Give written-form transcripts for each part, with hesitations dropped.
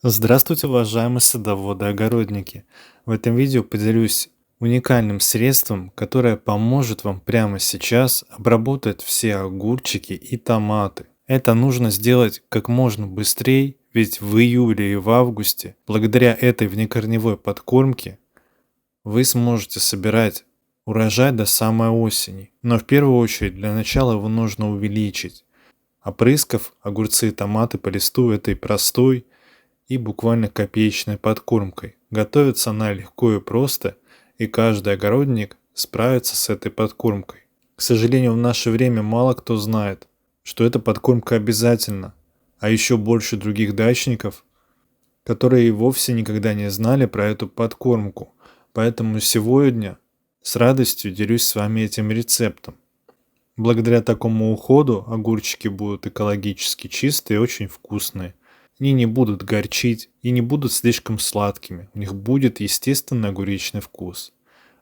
Здравствуйте, уважаемые садоводы-огородники! В этом видео поделюсь уникальным средством, которое поможет вам прямо сейчас обработать все огурчики и томаты. Это нужно сделать как можно быстрее, ведь в июле и в августе, благодаря этой внекорневой подкормке, вы сможете собирать урожай до самой осени. Но в первую очередь для начала его нужно увеличить, опрыскав огурцы и томаты по листу этой простой и буквально копеечной подкормкой. Готовится она легко и просто, и каждый огородник справится с этой подкормкой. К сожалению, в наше время мало кто знает, что эта подкормка обязательна, а еще больше других дачников, которые и вовсе никогда не знали про эту подкормку. Поэтому сегодня с радостью делюсь с вами этим рецептом. Благодаря такому уходу огурчики будут экологически чистые и очень вкусные. Они не будут горчить и не будут слишком сладкими. У них будет естественный огуречный вкус.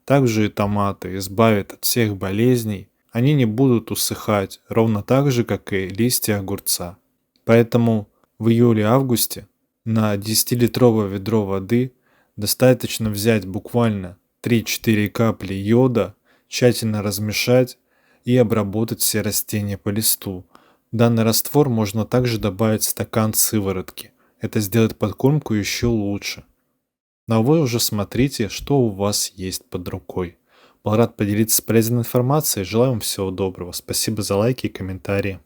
Также и томаты избавят от всех болезней. Они не будут усыхать, ровно так же, как и листья огурца. Поэтому в июле-августе на 10-литровое ведро воды достаточно взять буквально 3-4 капли йода, тщательно размешать и обработать все растения по листу. В данный раствор можно также добавить стакан сыворотки. Это сделает подкормку еще лучше. Но вы уже смотрите, что у вас есть под рукой. Был рад поделиться полезной информацией. Желаю вам всего доброго. Спасибо за лайки и комментарии.